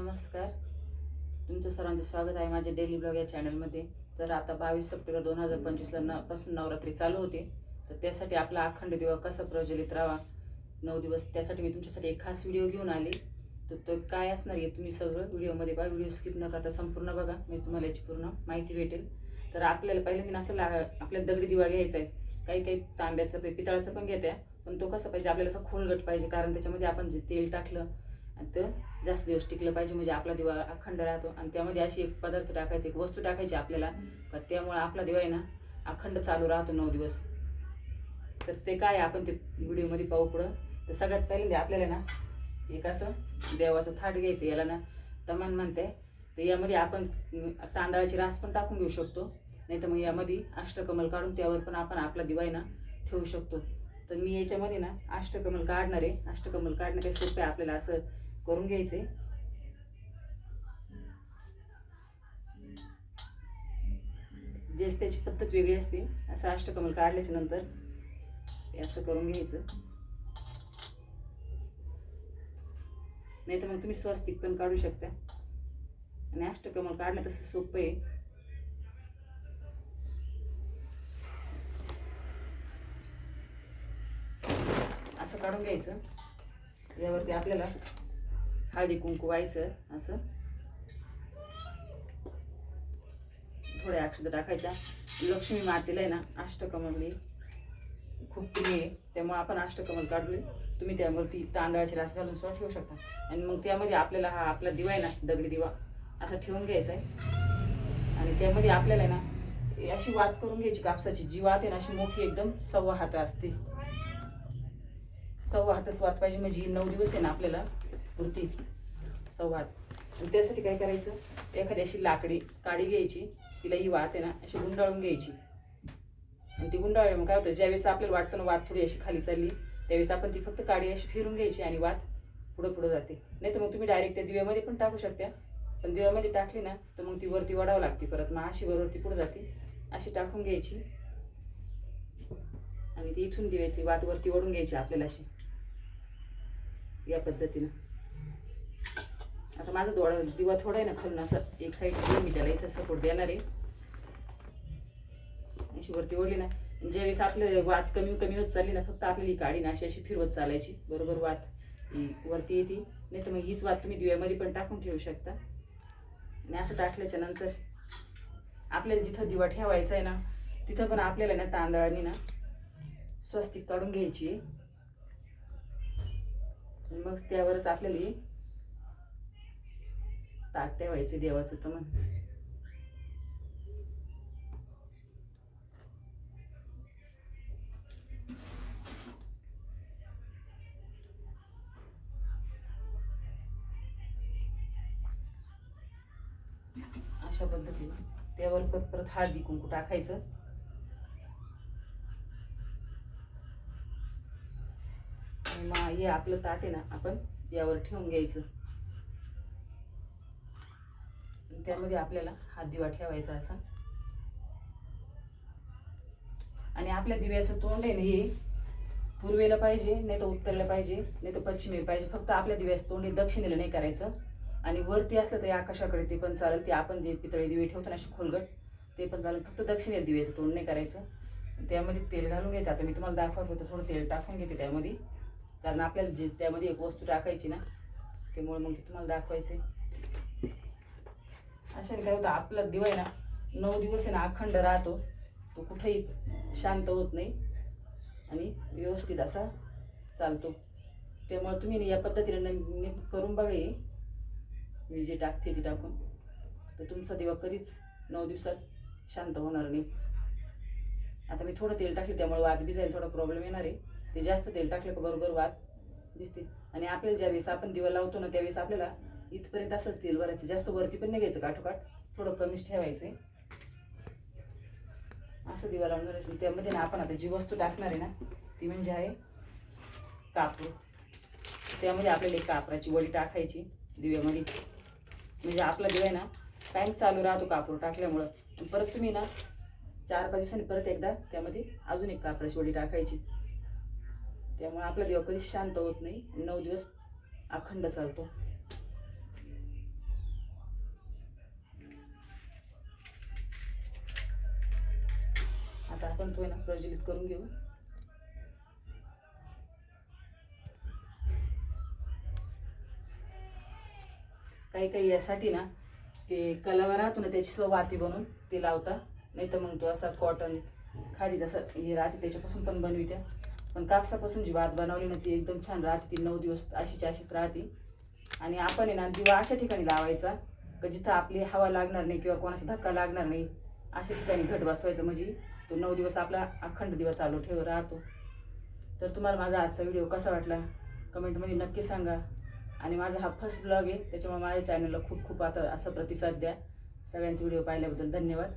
नमस्कार. तुमचं सर्वांचं स्वागत आहे माझ्या डेली ब्लॉग या चॅनलमध्ये. तर आता 22 सप्टेंबर 2025ला पासून नवरात्री चालू होते. तर त्यासाठी आपला अखंड दिवा कसा प्रज्वलित राहावा 9 दिवस, त्यासाठी मी तुमच्यासाठी एक खास व्हिडिओ घेऊन आले. तर तो काय असणार आहे तुम्ही सगळं व्हिडिओमध्ये बघा. व्हिडिओ स्किप न करता संपूर्ण बघा, म्हणजे तुम्हाला याची पूर्ण माहिती भेटेल. तर आपल्याला पहिल्यांदा असं आपल्याला दगडी दिवा घ्यायचा आहे. काही काही तांब्याचं पितळाचं पण घेत्या, पण तो कसा पाहिजे आपल्याला असं खोलगट पाहिजे, कारण त्याच्यामध्ये आपण जे तेल टाकलं आणि ते जास्त दिवस टिकलं पाहिजे, म्हणजे आपला दिवा अखंड राहतो. आणि त्यामध्ये अशी एक पदार्थ टाकायचे, एक वस्तू टाकायची आपल्याला, तर त्यामुळे आपला दिवा आहे ना अखंड चालू राहतो 9 दिवस. तर ते काय आपण ते व्हिडिओमध्ये पाहू पुढं. तर सगळ्यात पहिल्यांदा आपल्याला ना एक असं देवाचं थाट घ्यायचं, याला ना तमान म्हणते. तर यामध्ये आपण तांदळाची रास पण टाकून घेऊ शकतो, नाही तर मग यामध्ये अष्टकमल काढून त्यावर पण आपण आपला दिवा आहे ना ठेवू शकतो. तर मी याच्यामध्ये ना अष्टकमल काढणार आहे. अष्टकमल काढणं काही सोपं आहे, आपल्याला असं करून घ्यायचे. जेच त्याची पद्धत वेगळी असते. असं अष्टकमल काढल्याच्या नंतर असं करून घ्यायचं, नाही तर मग तुम्ही स्वस्तिक पण काढू शकता. आणि अष्टकमल काढणं तसं सोपं आहे. असं काढून घ्यायचं. यावरती आपल्याला हळदी कुंकू व्हायचं, असं थोड्या अक्षता टाकायच्या. लक्ष्मी मातेला आहे ना अष्टकमल खूप प्रिय आहे, त्यामुळे आपण अष्टकमल काढले. तुम्ही त्यावरती तांदळाची रास घालून सुद्धा ठेवू शकता. आणि मग त्यामध्ये आपल्याला हा आपला दिवा आहे ना दगडी दिवा असा ठेवून घ्यायचा आहे. आणि त्यामध्ये आपल्याला आहे ना अशी वात करून घ्यायची कापसाची. जी वात आहे ना अशी मोठी एकदम 1.25 हात असते. 1.25 हातच वात पाहिजे, म्हणजे 9 दिवस आहे ना आपल्याला पुरती 1.25 हात. आणि त्यासाठी काय करायचं, एखादी अशी लाकडी काडी घ्यायची, तिला ही वात आहे ना अशी गुंडाळून घ्यायची. आणि ती गुंडाळली मग काय होतं, ज्यावेळेस आपल्याला वाटतं ना वात थोडी अशी खाली चालली, त्यावेळेस आपण ती फक्त काडी अशी फिरून घ्यायची आणि वात पुढं पुढं जाते. नाही तर मग तुम्ही डायरेक्ट त्या दिव्यामध्ये पण टाकू शकता, पण दिव्यामध्ये टाकली ना तर मग ती वरती वडावं लागते परत, मग अशी वरती पुढं जाते. अशी टाकून घ्यायची आणि ती इथून दिव्याची वात वरती ओढून घ्यायची आपल्याला अशी, या पद्धतीनं. आता माझा दिवा थोडा आहे ना खालून असं एक साईड मी त्याला इथं सपोर्ट देणार आहे. अशी वरती ओढली ना, ज्यावेळेस आपलं वात कमी कमी होत चालली ना, फक्त आपल्याला ही काडी ना अशी अशी फिरवत चालायची, बरोबर वात ही वरती येते. नाही तर मग हीच वात तुम्ही दिव्यामध्ये पण टाकून ठेवू शकता. आणि असं टाकल्याच्या नंतर आपल्याला जिथं दिवा ठेवायचा आहे ना तिथं पण आपल्याला ना तांदळाने ना स्वस्तिक काढून घ्यायची. मग त्यावरच आपल्याला ताट ठेवायचं देवाचं. तर मग अशा पद्धतीने त्यावर परत हळदी कुंकू टाकायचं. आणि मग हे आपलं ताट आहे ना आपण यावर ठेवून घ्यायचं. त्यामध्ये आपल्याला हा दिवा ठेवायचा असा. आणि आपल्या दिव्याचं तोंड आहे ना हे पूर्वेला पाहिजे, नाही तर उत्तरेला पाहिजे, नाही तर पश्चिमेला पाहिजे. फक्त आपल्या दिव्याचं तोंड हे दक्षिणेला नाही करायचं. आणि वरती असलं तरी आकाशाकडे ते पण चालेल. ते आपण जे पितळी दिवे ठेवतो ना अशी खोलगट, ते पण चालेल. फक्त दक्षिणेला दिव्याचं तोंड नाही करायचं. त्यामध्ये तेल घालून घ्यायचं. आता मी तुम्हाला दाखवत होतं, थोडं तेल टाकून घेते त्यामध्ये, कारण आपल्याला जे त्यामध्ये एक वस्तू टाकायची ना, त्यामुळे मग ते तुम्हाला दाखवायचे. अशाने काय होतं, आपला दिवा आहे ना 9 दिवस आहे ना अखंड राहतो. तो कुठेही शांत होत नाही आणि व्यवस्थित असा चालतो. त्यामुळे तुम्ही या पद्धतीने करून बघा. मी जे टाकते ती टाकून, तर तुमचा दिवा कधीच 9 दिवसात शांत होणार नाही. आता मी थोडं तेल टाकले त्यामुळे वात भिजायला थोडा प्रॉब्लेम येणार आहे. ते जास्त तेल टाकलं का बरोबर वात दिसते. आणि आपल्याला ज्यावेळेस आपण दिवा लावतो ना त्यावेळेस आपल्याला इथपर्यंत असं तेल भरायचं, जास्त वरती पण नाही घ्यायचं, काठोकाठ थोडं कमीच ठेवायचं. असं दिवा लावून करायचं. त्यामध्ये ना आपण आता जी वस्तू टाकणार आहे ना ती म्हणजे आहे कापूर. त्यामध्ये आपल्याला एक कापराची वडी टाकायची दिव्यामध्ये, म्हणजे आपला दिवा आहे ना कायम चालू राहतो कापूर टाकल्यामुळं. परत तुम्ही ना 4-5 दिवसांनी परत एकदा त्यामध्ये अजून एक कापराची वडी टाकायची. त्यामुळे आपला दिवा कधीच शांत होत नाही, 9 दिवस अखंड चालतो. आपण तो आहे ना प्रज्वलित करून घेऊ. काही काही यासाठी ना ते कलावा राहतो ना त्याची वाती बनवून ते लावता, नाही तर मग तो असा कॉटन खाली जसं हे राहते त्याच्यापासून पण बनवित्या. पण कापसापासून जी वात बनवली ना ती एकदम छान राहते, ती 9 दिवस अशीच राहते. आणि आपण आहे ना दिवा अशा ठिकाणी लावायचा का जिथं आपली हवा लागणार नाही किंवा कोणाचा धक्का लागणार नाही, अशा ठिकाणी घट बसवायचं, म्हणजे तो 9 दिवस आपला अखंड दिवा चालू राहतो. तर तुम्हाला माझा आजचा व्हिडिओ कसा वाटला कमेंटमध्ये नक्की सांगा. आणि माझा हा फर्स्ट ब्लॉग आहे त्याच्यामुळे माझ्या चॅनलला खूप खूप आता असा प्रतिसाद द्या. सगळ्यांचे व्हिडिओ पाहिल्याबद्दल धन्यवाद.